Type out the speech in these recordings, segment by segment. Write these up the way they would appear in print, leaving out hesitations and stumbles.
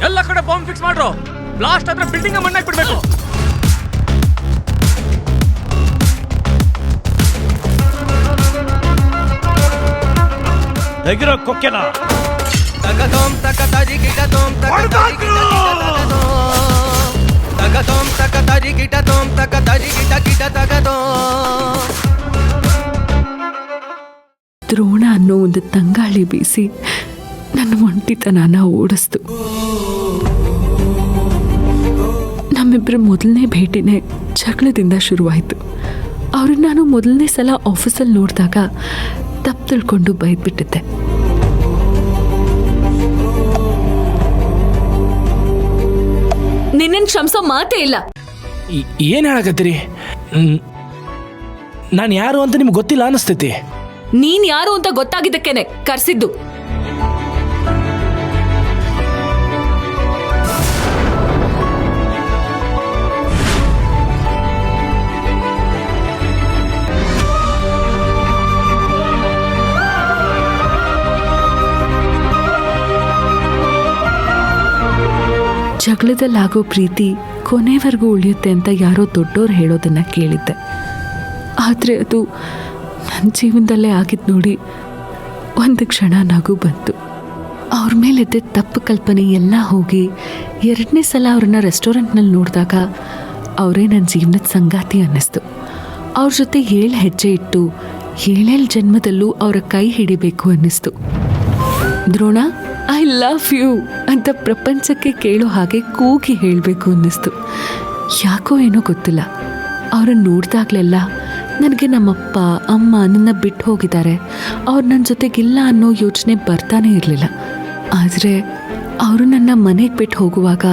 ಎಲ್ಲ ಕಡೆ bomb fix ಮಾಡ್ರು. ಬ್ಲಾಸ್ಟ್ ಆದ್ರೆ ಬಿಲ್ಡಿಂಗ್ ಮಣ್ಣಾಕ್ ಬಿಡ್ಬೇಕು. ತೆಗಿರೋ ಕೊಕ್ಕೆನ. ತಗದೋಂ ತಕ ತರಿ ಗಿಟ ತೋಂ ತಕ ತರಿ ಗಿಟ ತಗದೋಂ ತಕ ತರಿ ಗಿಟ ತೋಂ ತಕ ತರಿ ಗಿಟ ಗಿಟ ತಗದೋಂ. ದ್ರೋಣ ಅನ್ನೋ ಒಂದು ತಂಗಾಳಿ ಬೀಸಿ ನನ್ನ ಒಂಟಿತನನ ಓಡಿಸ್ತು. ನಮ್ಮಿಬ್ಬರ ಮೊದಲನೇ ಭೇಟಿನೇ ಜಗಳದಿಂದ ಶುರುವಾಯಿತು. ಅವ್ರನ್ನ ನಾನು ಮೊದಲನೇ ಸಲ ಆಫೀಸಲ್ಲಿ ನೋಡಿದಾಗ ತಪ್ಪು ತಿಳ್ಕೊಂಡು ಬೈದ್ಬಿಟ್ಟಿದ್ದೆ. ನಿನ್ನ ಕ್ಷಮಿಸೋ ಮಾತೇ ಇಲ್ಲ. ಏನ್ ಹೇಳಕತ್ತೀರಿ? ನಾನು ಯಾರು ಅಂತ ನಿಮ್ಗೆ ಗೊತ್ತಿಲ್ಲ ಅನಿಸ್ತೈತಿ. ನೀನ್ ಯಾರು ಅಂತ ಗೊತ್ತಾಗಿದ್ದಕ್ಕೇನೆ ಕರ್ಸಿದ್ದು. ಜಗಳದಲ್ಲಾಗೋ ಪ್ರೀತಿ ಕೊನೆವರೆಗೂ ಉಳಿಯುತ್ತೆ ಅಂತ ಯಾರೋ ದೊಡ್ಡೋರು ಹೇಳೋದನ್ನ ಕೇಳಿದ್ದೆ. ಆದರೆ ಅದು ನನ್ನ ಜೀವನದಲ್ಲೇ ಆಗಿದ್ದು ನೋಡಿ ಒಂದು ಕ್ಷಣ ನಗು ಬಂತು. ಅವ್ರ ಮೇಲಿದ್ದ ತಪ್ಪು ಕಲ್ಪನೆ ಎಲ್ಲ ಹೋಗಿ ಎರಡನೇ ಸಲ ಅವ್ರನ್ನ ರೆಸ್ಟೋರೆಂಟ್ನಲ್ಲಿ ನೋಡಿದಾಗ ಅವರೇ ನನ್ನ ಜೀವನದ ಸಂಗಾತಿ ಅನ್ನಿಸ್ತು. ಅವ್ರ ಜೊತೆ 7 ಹೆಜ್ಜೆ ಇಟ್ಟು 7 ಜನ್ಮದಲ್ಲೂ ಅವರ ಕೈ ಹಿಡಿಬೇಕು ಅನ್ನಿಸ್ತು. ದ್ರೋಣ, ಐ ಲವ್ ಯು ಅಂತ ಪ್ರಪಂಚಕ್ಕೆ ಕೇಳೋ ಹಾಗೆ ಕೂಗಿ ಹೇಳಬೇಕು ಅನ್ನಿಸ್ತು. ಯಾಕೋ ಏನೋ ಗೊತ್ತಿಲ್ಲ, ಅವ್ರನ್ನ ನೋಡಿದಾಗಲೆಲ್ಲ ನನಗೆ ನಮ್ಮಪ್ಪ ಅಮ್ಮ ನನ್ನ ಬಿಟ್ಟು ಹೋಗಿದ್ದಾರೆ, ಅವ್ರು ನನ್ನ ಜೊತೆಗಿಲ್ಲ ಅನ್ನೋ ಯೋಚನೆ ಬರ್ತಾನೆ ಇರಲಿಲ್ಲ. ಆದರೆ ಅವರು ನನ್ನ ಮನೆಗೆ ಬಿಟ್ಟು ಹೋಗುವಾಗ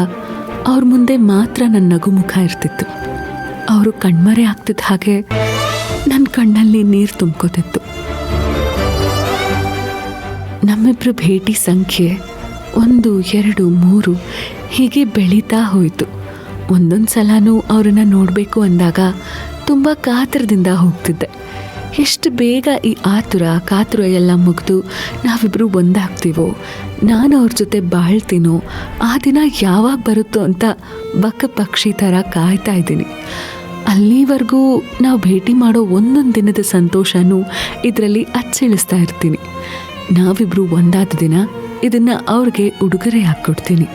ಅವ್ರ ಮುಂದೆ ಮಾತ್ರ ನನ್ನ ನಗು ಮುಖ ಇರ್ತಿತ್ತು. ಅವರು ಕಣ್ಮರೆ ಆಗ್ತಿದ್ದ ಹಾಗೆ ನನ್ನ ಕಣ್ಣಲ್ಲಿ ನೀರು ತುಂಬ್ಕೋತಿತ್ತು. ನಮ್ಮಿಬ್ಬರ ಭೇಟಿ ಸಂಖ್ಯೆ 1, 2, 3 ಹೀಗೆ ಬೆಳೀತಾ ಹೋಯಿತು. ಒಂದೊಂದು ಸಲನೂ ಅವ್ರನ್ನ ನೋಡಬೇಕು ಅಂದಾಗ ತುಂಬ ಕಾತರದಿಂದ ಹೋಗ್ತಿದ್ದೆ. ಎಷ್ಟು ಬೇಗ ಈ ಕಾತುರ ಎಲ್ಲ ಮುಗಿದು ನಾವಿಬ್ಬರು ಒಂದಾಗ್ತೀವೋ, ನಾನು ಅವ್ರ ಜೊತೆ ಬಾಳ್ತೀನೋ ಆ ದಿನ ಯಾವಾಗ ಬರುತ್ತೋ ಅಂತ ಬಕ್ಕ ಪಕ್ಷಿ ಥರ ಕಾಯ್ತಾ ಇದ್ದೀನಿ. ಅಲ್ಲಿವರೆಗೂ ನಾವು ಭೇಟಿ ಮಾಡೋ ಒಂದೊಂದು ದಿನದ ಸಂತೋಷನೂ ಇದರಲ್ಲಿ ಅಚ್ಚಿಳಿಸ್ತಾ ಇರ್ತೀನಿ. ನಾವಿಬ್ರು ಒಂದಾದ ದಿನ ಇದನ್ನು ಅವ್ರಿಗೆ ಉಡುಗೊರೆ ಹಾಕ್ಕೊಡ್ತೀನಿ.